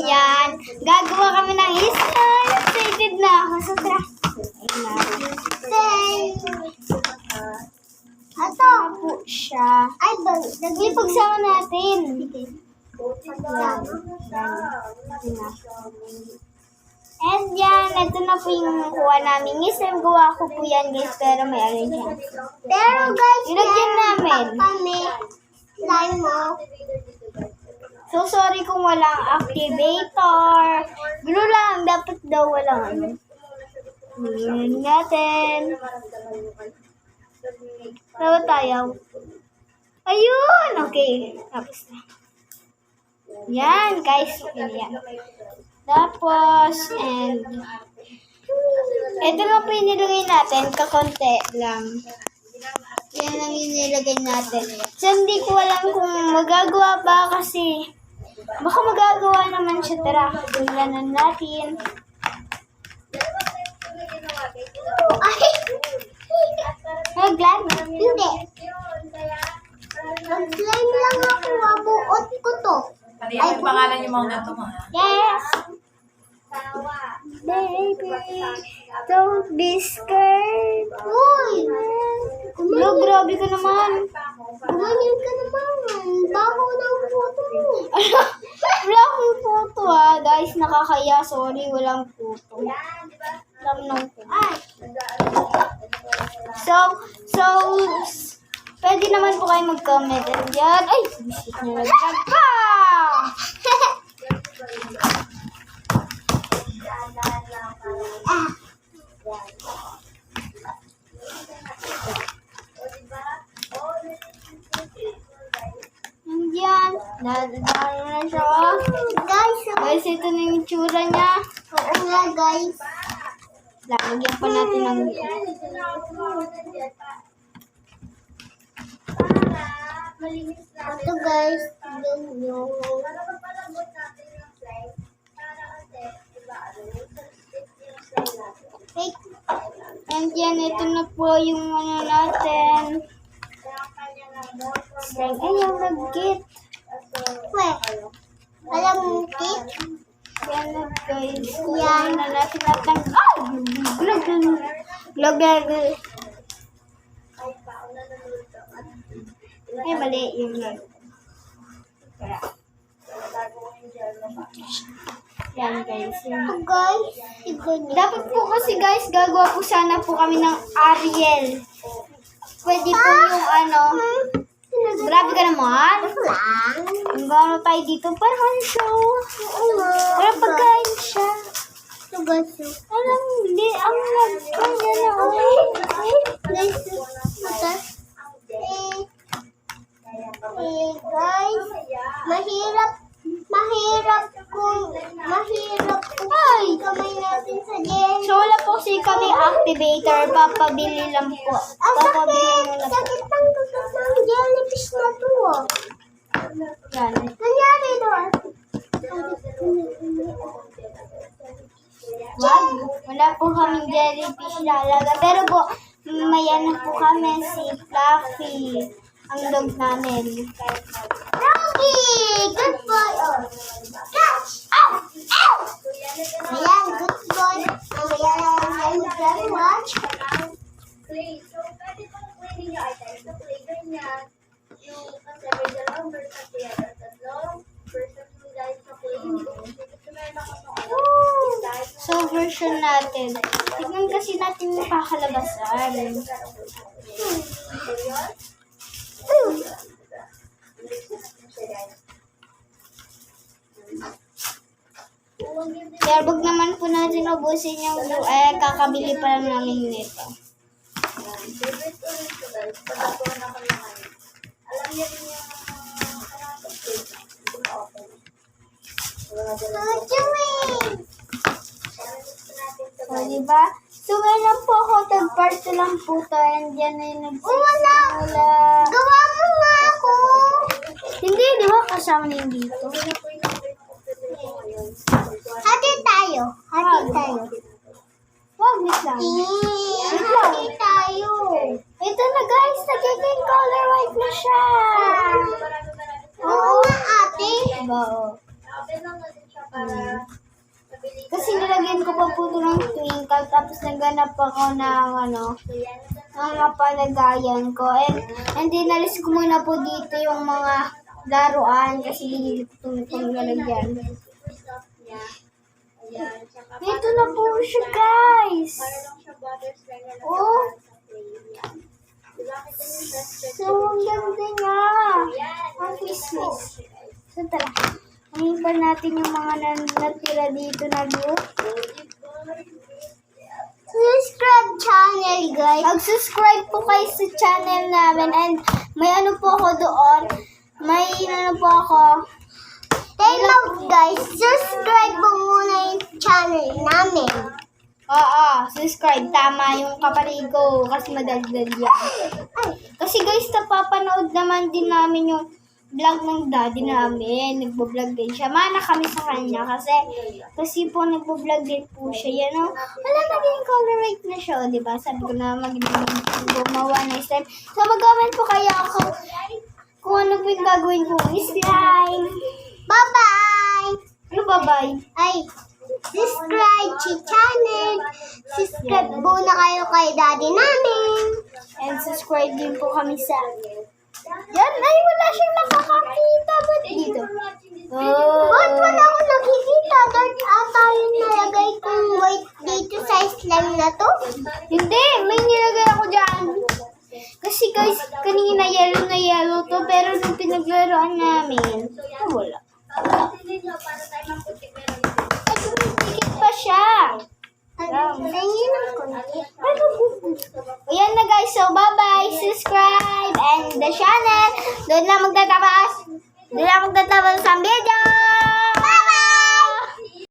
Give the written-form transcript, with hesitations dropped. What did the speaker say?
yan. Gagawa kami ng slime. Excited na ako. Sobra. Ito po siya. Ay, pagsama natin. And yan, ito na po yung kuha namin. Slime, gawa ko po yan guys, pero may ano dyan. Pero guys, ilagyan namin. Slime mo. So, sorry kung walang activator. Gano'n lang, dapat daw walang ano. Ngayon natin. Tawa tayo. Ayun! Okay. Tapos na. Yan, guys. Yan. Tapos, and ito lang po yung nilagay natin. Kakonti lang. Yan ang inilagay natin. So, hindi ko alam kung magagawa ba kasi baka magagawa naman siya. Tara, tingnan natin. Ay! Nag-slime? Hindi. Nag-slime lang ako. Mabuot ko to. Ano yung pangalan yung mga ganito mo? Yes! Baby, don't be scared. Uy! Lo, grabe ka naman. Gumanyan ka naman. Baho ng photo mo. Wala akong photo guys. Nakakaya. Sorry, walang photo. Alam nang photo. So, pwede naman po kayo mag-comment. And yan, ay, bisit nyo nagdag pa! Yan, dadadaan na siya. Guys, ito na yung tsura niya. Oo nga, guys. Lagyan pa natin ng ito guys, yung and yan, ito na po yung ano natin. Ay, yung nag-kit. Alam mo, kit? Yan na guys. Yan na natin natin. Ay! Glog. Ay, mali yung lag. Yan guys. Dapat po kasi guys, gagawa po sana po kami ng Ariel. Pwede po yung ano. Grabe ka naman. Ang gano'n tayo dito. Parang show. Parang pagkain siya. Alam, hindi. Ang nagkanya na. Guys, mahirap kung ay, kamay natin sa jelly. So, wala po kasi kami activator. Papabili lang po. Sakit ng jellyfish na to. Yan. Nangyari doon. Wag. Wala po kaming jellyfish lalaga. Pero po, may ano po kami si Fluffy. Ang dog namin. Rocky! Good boy! Oh. Catch! Ow! Ow! Ayan, good boy. Ayan, very much. Play. So, pwede pang play ninyo ay tayo sa play ganyan. Yung kasi may dalawang version kaya tatlong version yung dahil sa play. Gusto meron ako sa So, version natin. Tignan kasi natin yung kakalabasan. Kaya wag naman po natin ubusin yung kakabili pa lang namin nito. favorite ko rin ko guys. Pagkatuwa na ko naman. Alam niya rin yung O, diba? So, ngayon po ako, third party lang po to, and yan na yung nagsisimula. Gawa mo nga ako! Hindi, di ba? Kasama na yung dito. Hati tayo. Wag, wait lang. Hati tayo. Ito na guys, nagiging color white na siya. Oo nga ate. Oo. para mabilis. Kasi nilagyan ko pa po ito ng twinkle, tapos naghanap ako ng So, yan. ang napalagayan ko. And dinalis ko muna po dito yung mga laruan kasi hindi ko itong nalagyan. Super soft niya. Ayan. Tsaka Ito na po siya, guys. para lang siya butter slime na Oh. nagkakaan sa play. Yan. Diba kita yung best So, ang ganda niya. Yan. Ang Christmas. So, tara. Ngayon pa natin yung mga natira dito na group. Subscribe channel, guys. Mag-subscribe po kayo sa channel namin. And may ano po ako doon. May ano po ako. Guys, subscribe po muna yung channel namin. Oo, subscribe. Tama yung kapatid ko. Kasi madaldal yan. Kasi guys, napapanood naman din namin yung vlog ng daddy namin. Nagbo-vlog din siya. Mana kami sa kanya kasi po nagbo-vlog din po siya. Yan o. Wala naging colorate na siya. O, diba? Sabi ko na gumawa na slime. So, mag-comment po kayo ako kung ano po yung gagawin kong slime. Bye-bye! Ano bye-bye? Ay, subscribe sa channel. Subscribe muna kayo kay daddy namin. And subscribe din po kami sa... Yan, ay wala siyang nakakakita. Ba't dito? Ba't wala akong nakikita? Doon ata yung nalagay kong white dito sa slime na to? Hindi, may nilagay ako dyan. Kasi guys, kanina yellow to, pero nung pinaglaruan namin, wala. Hindi nyo para tayo maputik meron. Ay, tumikit pa siya. Ayan na guys, so bye-bye, subscribe, and the channel. Doon na magtatapos ang video.